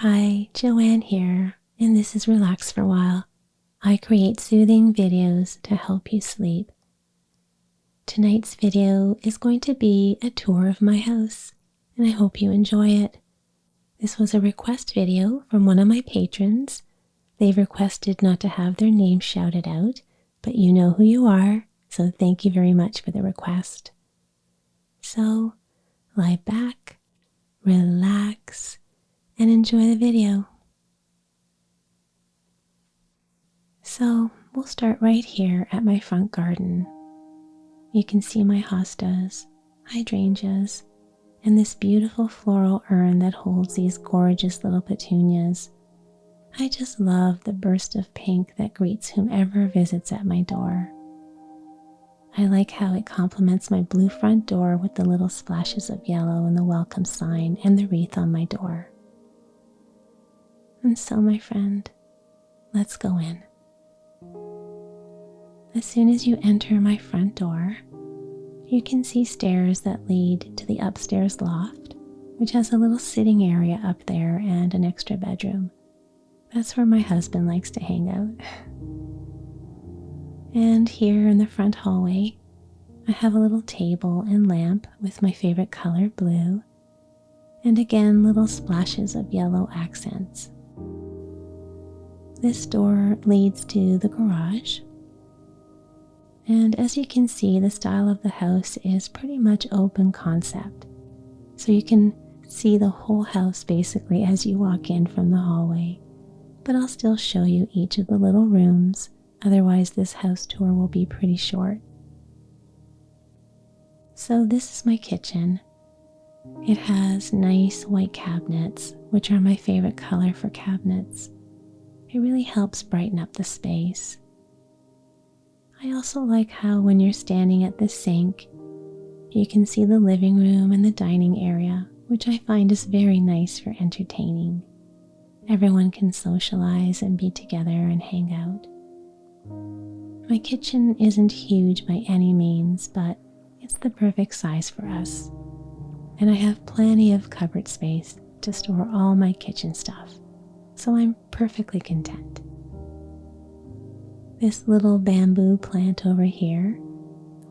Hi, Joanne here, and this is Relax for a While. I create soothing videos to help you sleep. Tonight's video is going to be a tour of my house, and I hope you enjoy it. This was a request video from one of my patrons. They've requested not to have their name shouted out, but you know who you are, so thank you very much for the request. So, lie back, relax, and enjoy the video. So we'll start right here at my front garden. You can see my hostas, hydrangeas, and this beautiful floral urn that holds these gorgeous little petunias. I just love the burst of pink that greets whomever visits at my door. I like how it complements my blue front door with the little splashes of yellow and the welcome sign and the wreath on my door. And so, my friend, let's go in. As soon as you enter my front door, you can see stairs that lead to the upstairs loft, which has a little sitting area up there and an extra bedroom. That's where my husband likes to hang out. And here in the front hallway, I have a little table and lamp with my favorite color, blue, and again little splashes of yellow accents. This door leads to the garage, and as you can see, the style of the house is pretty much open concept, so you can see the whole house basically as you walk in from the hallway, but I'll still show you each of the little rooms, otherwise this house tour will be pretty short. So this is my kitchen. It has nice white cabinets, which are my favorite color for cabinets. It really helps brighten up the space. I also like how when you're standing at the sink, you can see the living room and the dining area, which I find is very nice for entertaining. Everyone can socialize and be together and hang out. My kitchen isn't huge by any means, but it's the perfect size for us. And I have plenty of cupboard space to store all my kitchen stuff. So I'm perfectly content. This little bamboo plant over here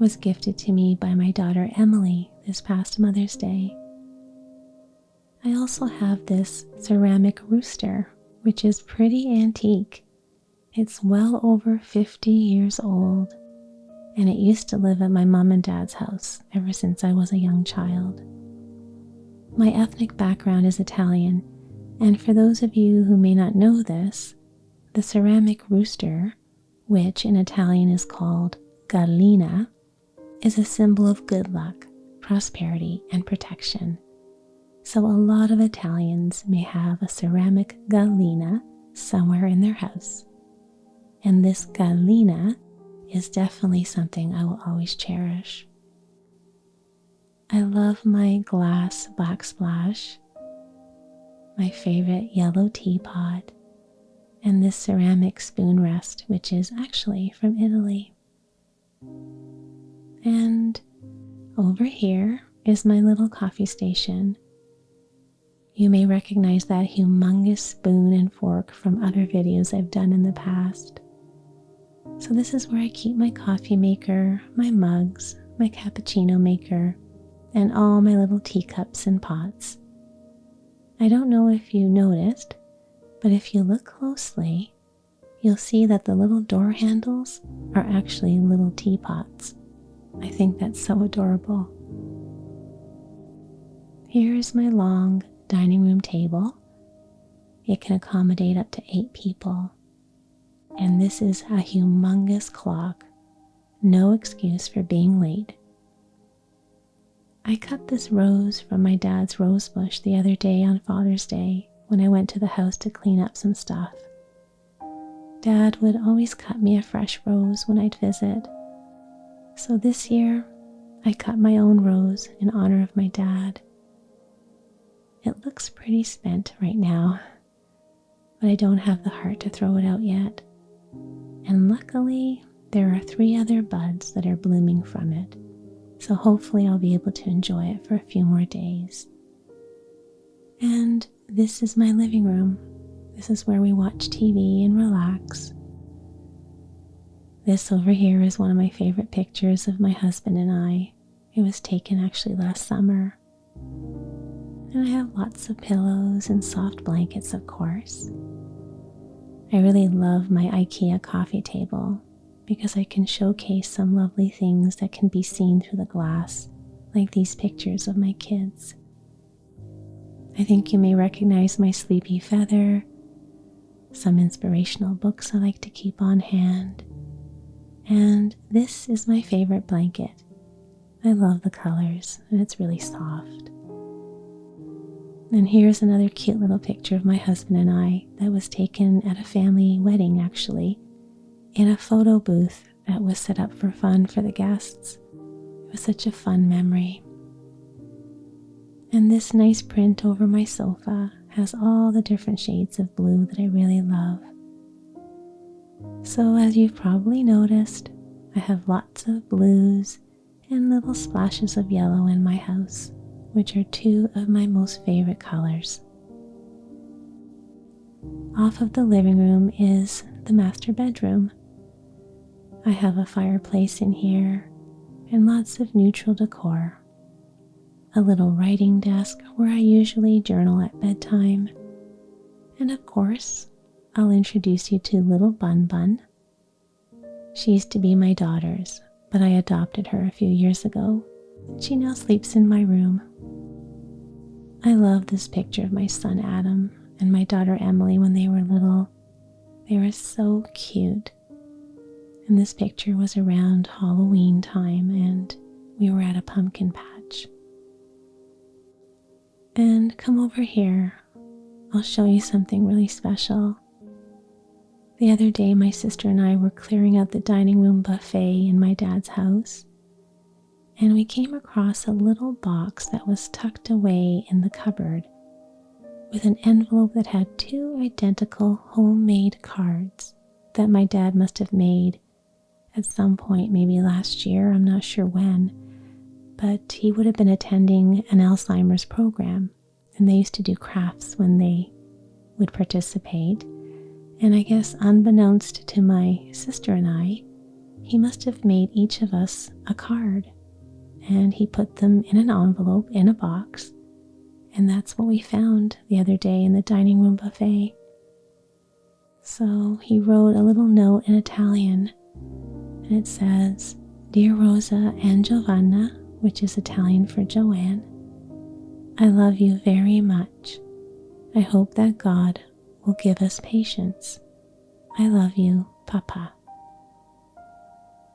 was gifted to me by my daughter Emily this past Mother's Day. I also have this ceramic rooster, which is pretty antique. It's well over 50 years old, and it used to live at my mom and dad's house ever since I was a young child. My ethnic background is Italian, and for those of you who may not know this, the ceramic rooster, which in Italian is called gallina, is a symbol of good luck, prosperity, and protection. So a lot of Italians may have a ceramic gallina somewhere in their house. And this gallina is definitely something I will always cherish. I love my glass backsplash, my favorite yellow teapot, and this ceramic spoon rest, which is actually from Italy. And over here is my little coffee station. You may recognize that humongous spoon and fork from other videos I've done in the past. So this is where I keep my coffee maker, my mugs, my cappuccino maker, and all my little teacups and pots. I don't know if you noticed, but if you look closely, you'll see that the little door handles are actually little teapots. I think that's so adorable. Here is my long dining room table. It can accommodate up to 8 people. And this is a humongous clock. No excuse for being late. I cut this rose from my dad's rose bush the other day on Father's Day when I went to the house to clean up some stuff. Dad would always cut me a fresh rose when I'd visit. So this year, I cut my own rose in honor of my dad. It looks pretty spent right now, but I don't have the heart to throw it out yet. And luckily, there are 3 other buds that are blooming from it. So hopefully I'll be able to enjoy it for a few more days. And this is my living room. This is where we watch TV and relax. This over here is one of my favorite pictures of my husband and I. It was taken actually last summer. And I have lots of pillows and soft blankets, of course. I really love my IKEA coffee table because I can showcase some lovely things that can be seen through the glass, like these pictures of my kids. I think you may recognize my sleepy feather, some inspirational books I like to keep on hand, and this is my favorite blanket. I love the colors and it's really soft. And here's another cute little picture of my husband and I that was taken at a family wedding, actually, in a photo booth that was set up for fun for the guests. It was such a fun memory. And this nice print over my sofa has all the different shades of blue that I really love. So as you've probably noticed, I have lots of blues and little splashes of yellow in my house, which are two of my most favorite colors. Off of the living room is the master bedroom. I have a fireplace in here and lots of neutral decor. A little writing desk where I usually journal at bedtime. And of course, I'll introduce you to little Bun Bun. She used to be my daughter's, but I adopted her a few years ago. She now sleeps in my room. I love this picture of my son Adam and my daughter Emily when they were little. They were so cute. And this picture was around Halloween time and we were at a pumpkin patch. And come over here. I'll show you something really special. The other day, my sister and I were clearing out the dining room buffet in my dad's house, and we came across a little box that was tucked away in the cupboard with an envelope that had two identical homemade cards that my dad must have made at some point, maybe last year, I'm not sure when. But he would have been attending an Alzheimer's program, and they used to do crafts when they would participate. And I guess unbeknownst to my sister and I, he must have made each of us a card, and he put them in an envelope in a box, and that's what we found the other day in the dining room buffet. So he wrote a little note in Italian, and it says, "Dear Rosa and Giovanna," which is Italian for Joanne, "I love you very much. I hope that God will give us patience. I love you, Papa."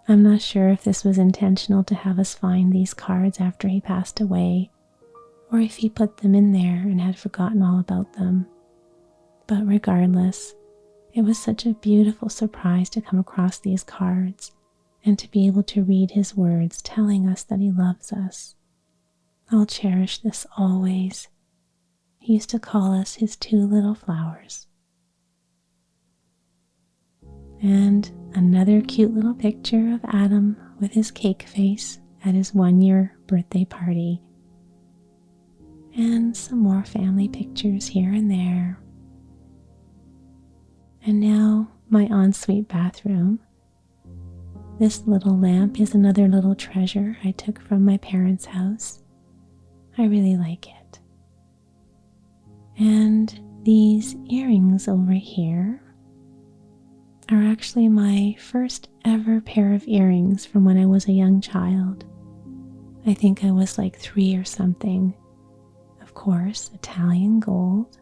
I'm not sure if this was intentional to have us find these cards after he passed away, or if he put them in there and had forgotten all about them. But regardless, it was such a beautiful surprise to come across these cards and to be able to read his words telling us that he loves us. I'll cherish this always. He used to call us his two little flowers. And another cute little picture of Adam with his cake face at his 1-year birthday party. And some more family pictures here and there. And now my ensuite bathroom. This little lamp is another little treasure I took from my parents' house. I really like it. And these earrings over here are actually my first ever pair of earrings from when I was a young child. I think I was like 3 or something. Of course, Italian gold.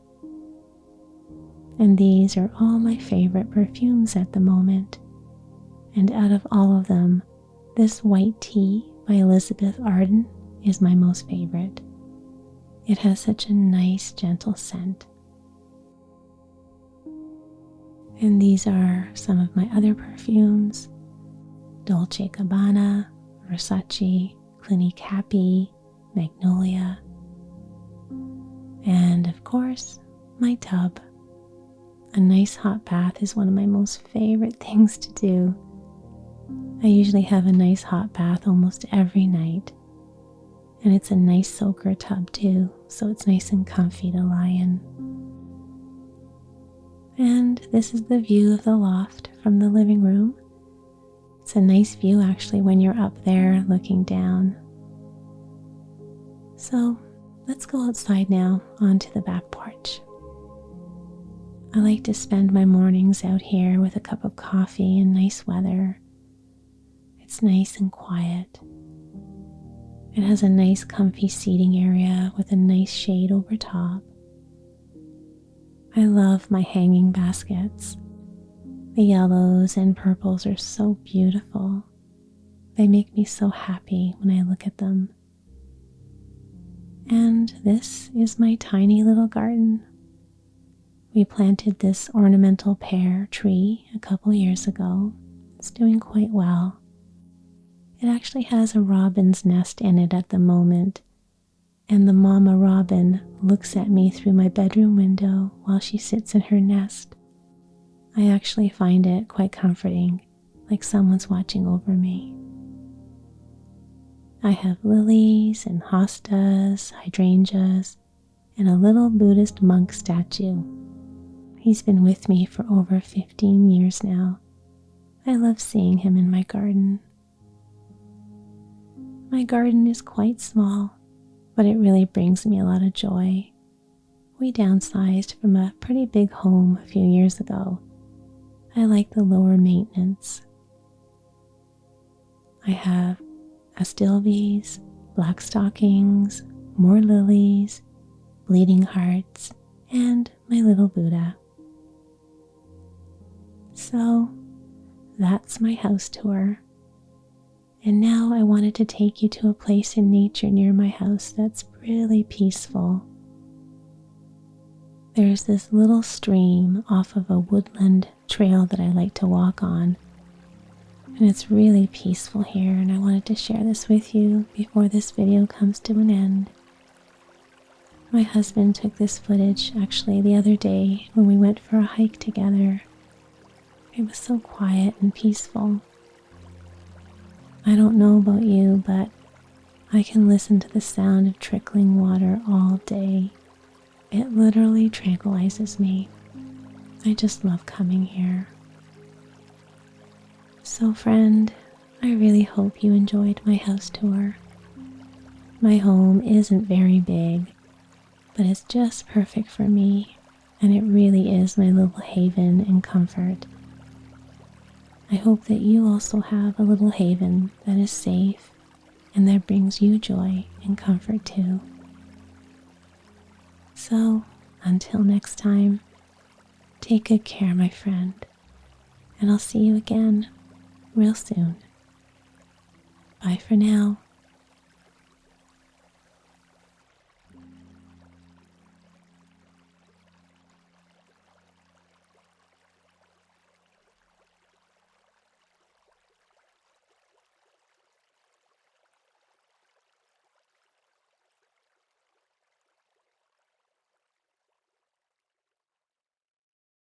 And these are all my favorite perfumes at the moment. And out of all of them, this white tea by Elizabeth Arden is my most favorite. It has such a nice, gentle scent. And these are some of my other perfumes: Dolce & Gabbana, Versace, Clinique Happy, Magnolia, and of course, my tub. A nice hot bath is one of my most favorite things to do. I usually have a nice hot bath almost every night, And it's a nice soaker tub too, so it's nice and comfy to lie in. And this is the view of the loft from the living room. It's a nice view actually when you're up there looking down. So let's go outside now onto the back porch. I like to spend my mornings out here with a cup of coffee and nice weather. It's nice and quiet. It has a nice comfy seating area with a nice shade over top. I love my hanging baskets. The yellows and purples are so beautiful. They make me so happy when I look at them. And this is my tiny little garden. We planted this ornamental pear tree a couple years ago. It's doing quite well. It actually has a robin's nest in it at the moment, and the mama robin looks at me through my bedroom window while she sits in her nest. I actually find it quite comforting, like someone's watching over me. I have lilies and hostas, hydrangeas, and a little Buddhist monk statue. He's been with me for over 15 years now. I love seeing him in my garden. My garden is quite small, but it really brings me a lot of joy. We downsized from a pretty big home a few years ago. I like the lower maintenance. I have astilbes, black stockings, more lilies, bleeding hearts, and my little Buddha. So that's my house tour. And now I wanted to take you to a place in nature near my house that's really peaceful. There's this little stream off of a woodland trail that I like to walk on. And it's really peaceful here, and I wanted to share this with you before this video comes to an end. My husband took this footage actually the other day when we went for a hike together. It was so quiet and peaceful. I don't know about you, but I can listen to the sound of trickling water all day. It literally tranquilizes me. I just love coming here. So friend, I really hope you enjoyed my house tour. My home isn't very big, but it's just perfect for me, and it really is my little haven and comfort. I hope that you also have a little haven that is safe and that brings you joy and comfort too. So, until next time, take good care, my friend, and I'll see you again real soon. Bye for now.